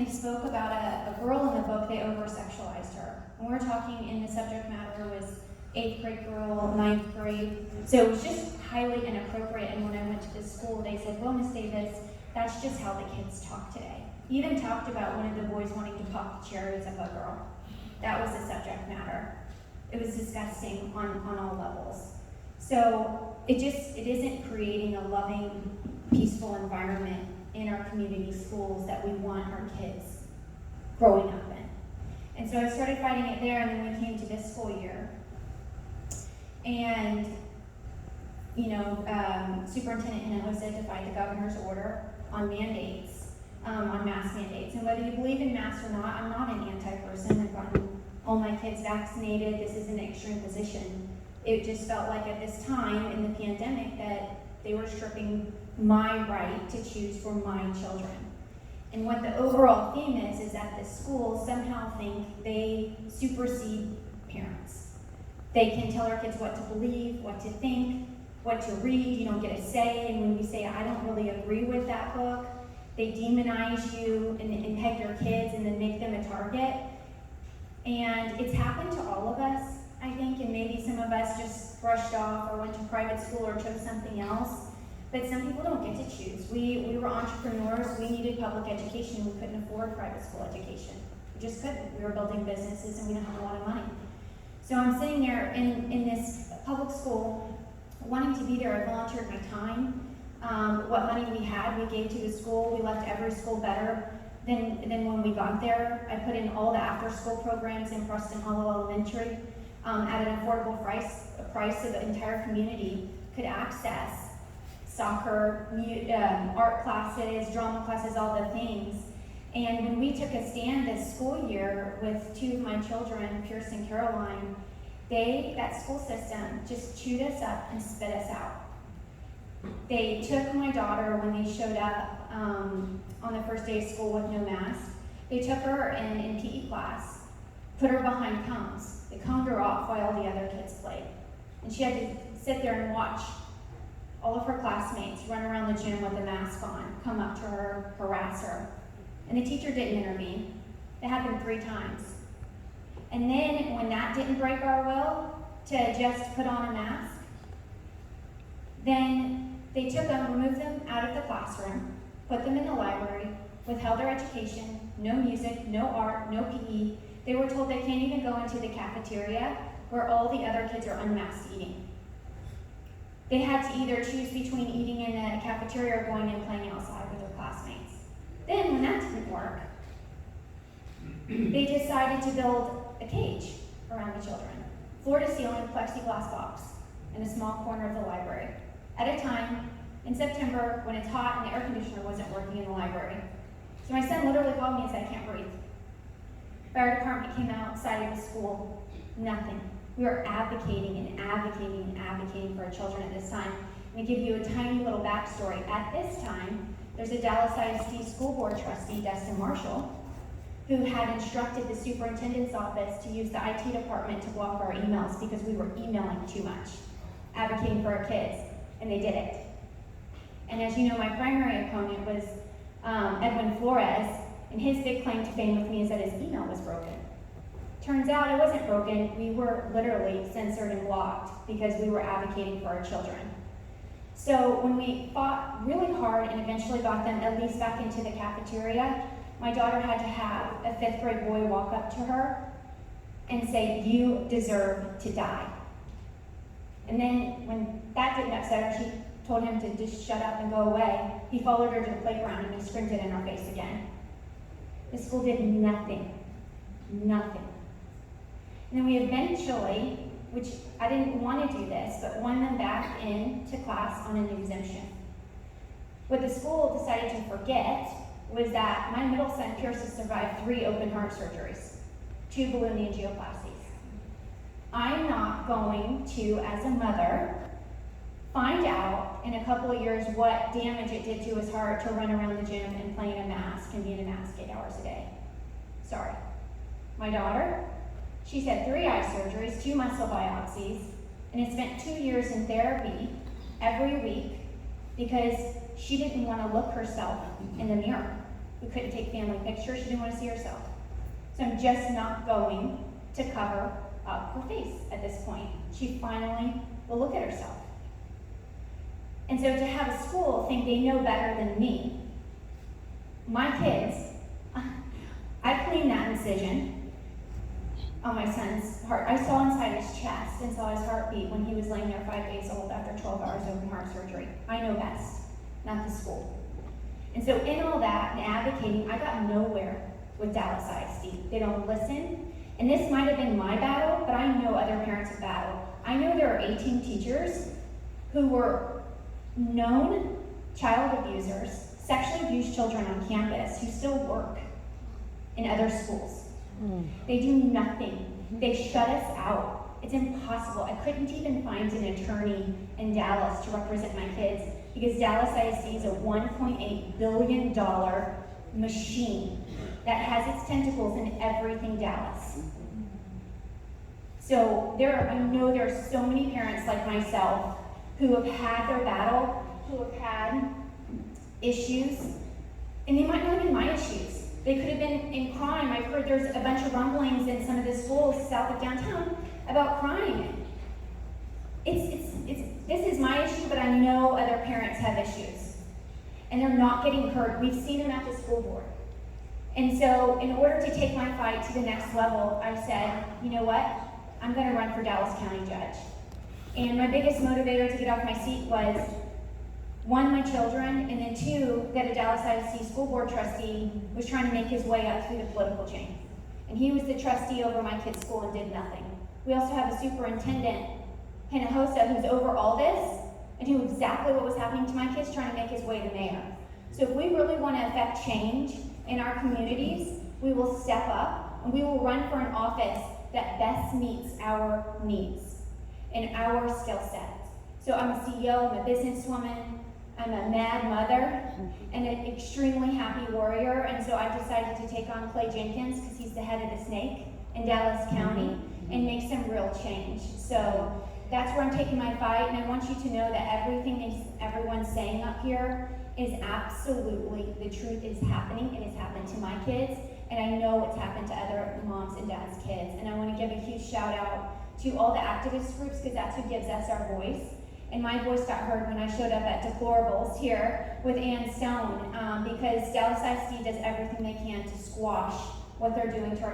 we spoke about a girl in the book, they over-sexualized her. And we're talking in the subject matter was 8th grade girl, 9th grade. So it was just highly inappropriate. And when I went to the school, they said, well, Miss Davis, that's just how the kids talk today. Even talked about one of the boys wanting to pop the cherries of a girl. That was the subject matter. It was disgusting on all levels. So it isn't creating a loving, peaceful environment in our community schools that we want our kids growing up in. And so I started fighting it there, and then we came to this school year. And, Superintendent Hinojosa defied the governor's order on mandates, on mask mandates. And whether you believe in masks or not, I'm not an anti-person. I've gotten all my kids vaccinated. This is an extreme position. It just felt like at this time in the pandemic that they were stripping my right to choose for my children. And what the overall theme is that the schools somehow think they supersede parents. They can tell our kids what to believe, what to think, what to read. You don't get a say. And when you say, I don't really agree with that book, they demonize you and peg your kids and then make them a target. And it's happened to all of us, I think, and maybe some of us just brushed off or went to private school or chose something else. But some people don't get to choose. We were entrepreneurs. We needed public education. We couldn't afford private school education. We just couldn't. We were building businesses and we didn't have a lot of money. So I'm sitting there in this public school, wanting to be there. I volunteered my time. What money we had, we gave to the school. We left every school better than when we got there. I put in all the after-school programs in Preston Hollow Elementary at an affordable price so the entire community could access soccer, art classes, drama classes, all the things. And when we took a stand this school year with two of my children, Pierce and Caroline, that school system just chewed us up and spit us out. They took my daughter when they showed up on the first day of school with no mask. They took her in PE class, put her behind cones. They coned her off while all the other kids played. And she had to sit there and watch all of her classmates run around the gym with a mask on, come up to her, harass her. And the teacher didn't intervene. It happened 3 times. And then when that didn't break our will to just put on a mask, then they took them, removed them out of the classroom, put them in the library, withheld their education, no music, no art, no PE. They were told they can't even go into the cafeteria where all the other kids are unmasked eating. They had to either choose between eating in a cafeteria or going and playing outside with their classmates. Then, when that didn't work, they decided to build a cage around the children. Floor-to-ceiling plexiglass box in a small corner of the library. At a time, in September, when it's hot and the air conditioner wasn't working in the library. So my son literally called me and said, I can't breathe. Fire department came outside of the school, nothing. We were advocating and advocating and advocating for our children at this time. And to give you a tiny little backstory, at this time, there's a Dallas ISD school board trustee, Dustin Marshall, who had instructed the superintendent's office to use the IT department to block our emails because we were emailing too much, advocating for our kids, and they did it. And as you know, my primary opponent was Edwin Flores, and his big claim to fame with me is that his email was broken. Turns out it wasn't broken. We were literally censored and blocked because we were advocating for our children. So when we fought really hard and eventually got them at least back into the cafeteria, my daughter had to have a 5th grade boy walk up to her and say, you deserve to die. And then when that didn't upset her, she told him to just shut up and go away. He followed her to the playground and he screamed it in our face again. The school did nothing. Nothing. And then we eventually, which I didn't want to do this, but won them back into class on an exemption. What the school decided to forget was that my middle son, Pierce, has survived 3 open heart surgeries, 2 balloon angioplasties. I'm not going to, as a mother, find out in a couple of years what damage it did to his heart to run around the gym and play in a mask and be in a mask 8 hours a day. Sorry. My daughter, she's had 3 eye surgeries, 2 muscle biopsies, and has spent 2 years in therapy every week because she didn't want to look herself in the mirror. We couldn't take family pictures. She didn't want to see herself. So I'm just not going to cover up her face at this point. She finally will look at herself. And so to have a school think they know better than me, my kids, I cleaned that incision on my son's heart. I saw inside his chest and saw his heartbeat when he was laying there 5 days old after 12 hours open heart surgery. I know best, not the school. And so in all that and advocating, I got nowhere with Dallas ISD. They don't listen. And this might have been my battle, but I know other parents have battled. I know there are 18 teachers who were known child abusers, sexually abused children on campus who still work in other schools. They do nothing. They shut us out. It's impossible. I couldn't even find an attorney in Dallas to represent my kids because Dallas ISD is a $1.8 billion machine that has its tentacles in everything Dallas. So I know there are so many parents like myself who have had their battle, who have had issues, and they might not have been my issues. They could have been in crime. I've heard there's a bunch of rumblings in some of the schools south of downtown about crime. This is my issue, but I know other parents have issues. And they're not getting heard. We've seen them at the school board. And so in order to take my fight to the next level, I said, you know what? I'm going to run for Dallas County Judge. And my biggest motivator to get off my seat was, one, my children, and then two, that a Dallas ISD school board trustee was trying to make his way up through the political chain. And he was the trustee over my kid's school and did nothing. We also have a superintendent, Hinojosa, who's over all this and knew exactly what was happening to my kids, trying to make his way to mayor. So if we really want to affect change in our communities, we will step up and we will run for an office that best meets our needs and our skill sets. So I'm a CEO, I'm a businesswoman, I'm a mad mother, and an extremely happy warrior, and so I decided to take on Clay Jenkins because he's the head of the snake in Dallas County and make some real change. So that's where I'm taking my fight, and I want you to know that everything everyone's saying up here is absolutely, the truth is happening. It has happened to my kids, and I know it's happened to other moms and dads' kids. And I want to give a huge shout out to all the activist groups because that's who gives us our voice. And my voice got heard when I showed up at Deplorables here with Ann Stone because Dallas ISD does everything they can to squash what they're doing to our